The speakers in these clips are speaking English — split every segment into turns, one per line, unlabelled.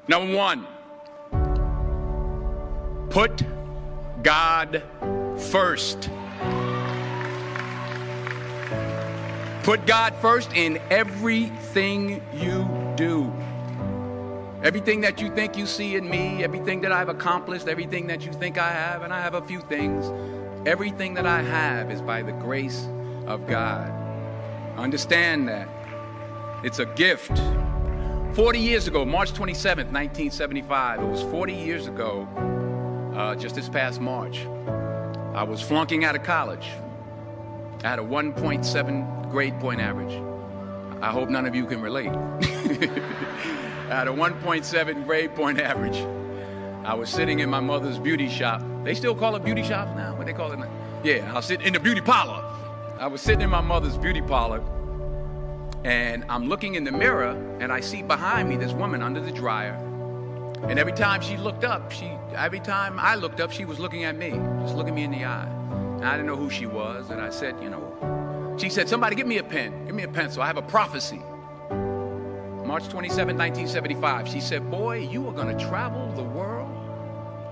Number one, put God first. Put God first in everything you do. Everything that you think you see in me, everything that I've accomplished, everything that you think I have, and I have a few things, everything that I have is by the grace of God. Understand that. It's a gift. 40 years ago, March 27th, 1975, it was 40 years ago, just this past March, I was flunking out of college. I had a 1.7 grade point average. I hope none of you can relate. I had a 1.7 grade point average. I was sitting in my mother's beauty shop. They still call it beauty shops now? What they call it now? Yeah, I was sitting in the beauty parlor. I was sitting in my mother's beauty parlor, and I'm looking in the mirror, and I see behind me this woman under the dryer. And every time she looked up, every time I looked up, she was looking at me, just looking me in the eye. And I didn't know who she was, and I said, she said, somebody give me a pen, give me a pencil. I have a prophecy. March 27, 1975, she said, boy, you are going to travel the world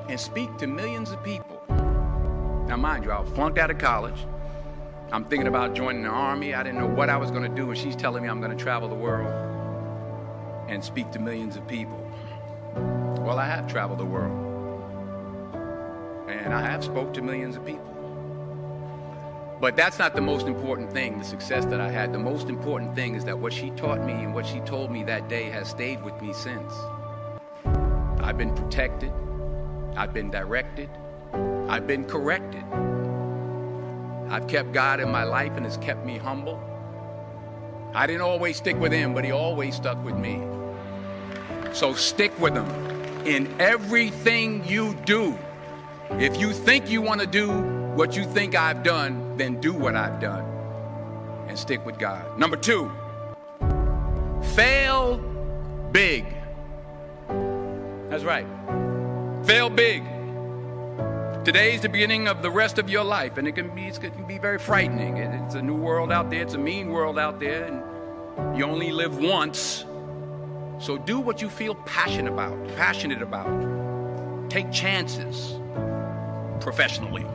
and speak to millions of people. Now, mind you, I was flunked out of college. I'm thinking about joining the army. I didn't know what I was going to do, and she's telling me I'm going to travel the world and speak to millions of people. Well, I have traveled the world, and I have spoke to millions of people. But that's not the most important thing, the success that I had. The most important thing is that what she taught me and what she told me that day has stayed with me since. I've been protected. I've been directed. I've been corrected. I've kept God in my life, and it's kept me humble. I didn't always stick with him, but he always stuck with me. So stick with him in everything you do. If you think you want to do what you think I've done, then do what I've done and stick with God. Number two, fail big. That's right. Fail big. Today's the beginning of the rest of your life, and it can be very frightening. It's a new world out there. It's a mean world out there, and you only live once. So do what you feel passionate about. Take chances professionally.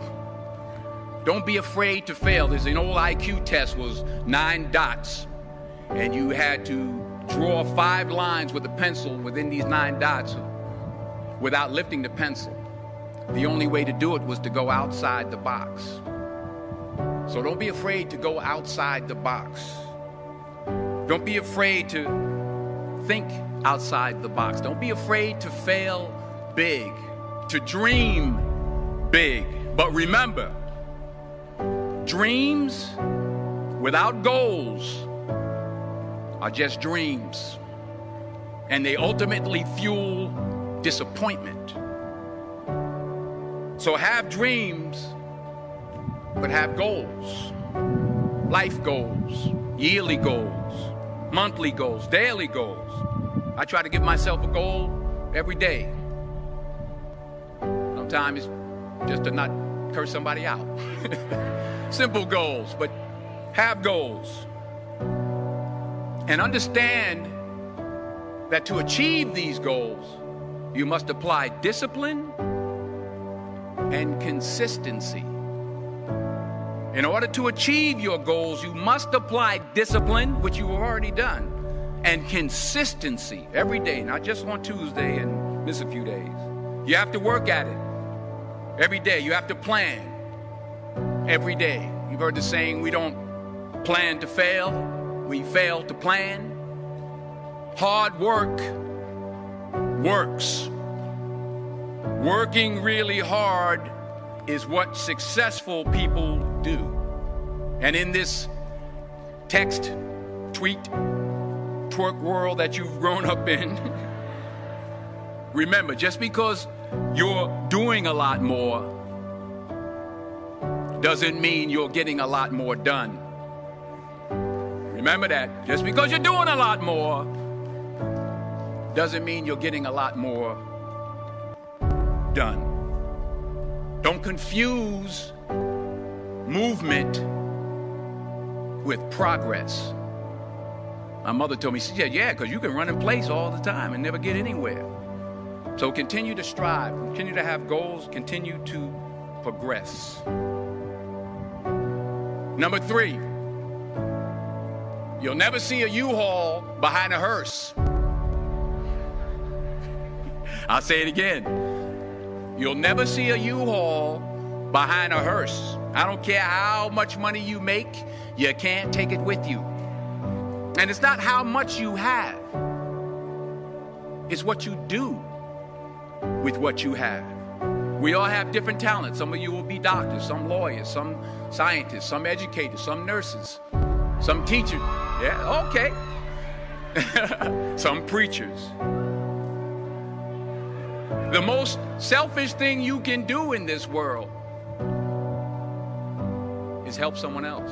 Don't be afraid to fail. There's an old IQ test, was 9 dots, and you had to draw 5 lines with a pencil within these 9 dots without lifting the pencil. The only way to do it was to go outside the box. So don't be afraid to go outside the box. Don't be afraid to think outside the box. Don't be afraid to fail big, to dream big. But remember, dreams without goals are just dreams, and they ultimately fuel disappointment. So have dreams, but have goals. Life goals, yearly goals, monthly goals, daily goals. I try to give myself a goal every day. Sometimes it's just to not curse somebody out. Simple goals, but have goals. And understand that to achieve these goals, you must apply discipline and consistency. In order to achieve your goals, you must apply discipline, which you have already done, and consistency every day, not just on Tuesday and miss a few days. You have to work at it every day. You have to plan every day. You've heard the saying, we don't plan to fail, we fail to plan. Hard work works. Working really hard is what successful people do. And in this text, tweet, twerk world that you've grown up in, remember, just because you're doing a lot more doesn't mean you're getting a lot more done. Remember that. Just because you're doing a lot more doesn't mean you're getting a lot more done. Don't confuse movement with progress. My mother told me, she said, yeah, because you can run in place all the time and never get anywhere. So continue to strive, continue to have goals, continue to progress. Number 3, you'll never see a U-Haul behind a hearse. I'll say it again. You'll never see a U-Haul behind a hearse. I don't care how much money you make, you can't take it with you. And it's not how much you have. It's what you do with what you have. We all have different talents. Some of you will be doctors, some lawyers, some scientists, some educators, some nurses, some teachers. Yeah, okay. Some preachers. The most selfish thing you can do in this world is help someone else.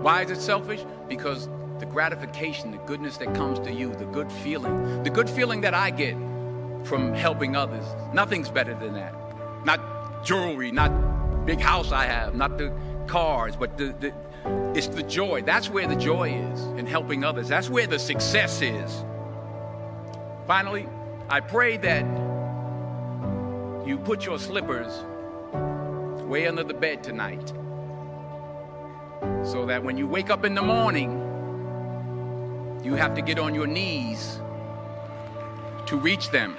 Why is it selfish? Because the gratification, the goodness that comes to you, the good feeling that I get from helping others, nothing's better than that. Not jewelry, not big house I have, not the cars, but it's the joy. That's where the joy is, in helping others. That's where the success is. Finally, I pray that you put your slippers way under the bed tonight, so that when you wake up in the morning, you have to get on your knees to reach them.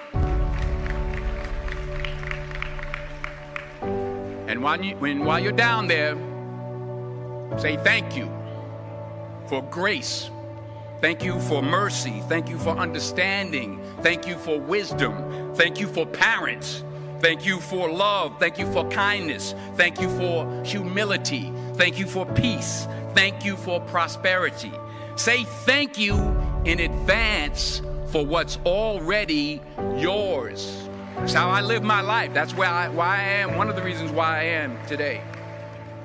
And while you're down there, say thank you for grace. Thank you for mercy. Thank you for understanding. Thank you for wisdom. Thank you for parents. Thank you for love. Thank you for kindness. Thank you for humility. Thank you for peace. Thank you for prosperity. Say thank you in advance for what's already yours. That's how I live my life. That's why I am. One of the reasons why I am today.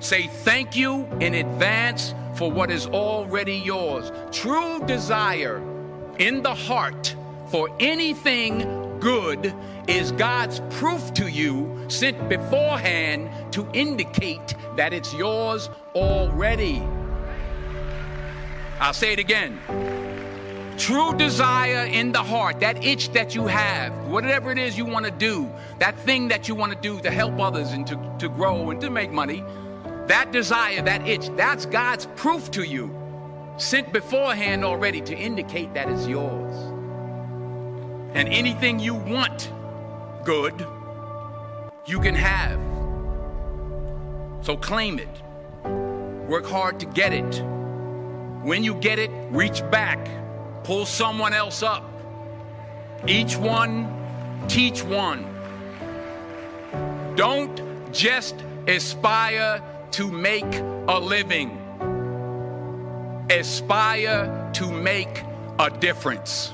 Say thank you in advance for what is already yours. True desire in the heart for anything good is God's proof to you, sent beforehand to indicate that it's yours already. I'll say it again. True desire in the heart, that itch that you have, whatever it is you want to do, that thing that you want to do to help others and to grow and to make money, that desire, that itch, that's God's proof to you, sent beforehand already to indicate that it's yours. And anything you want good, you can have. So claim it. Work hard to get it. When you get it, reach back. Pull someone else up. Each one, teach one. Don't just aspire to make a living. Aspire to make a difference.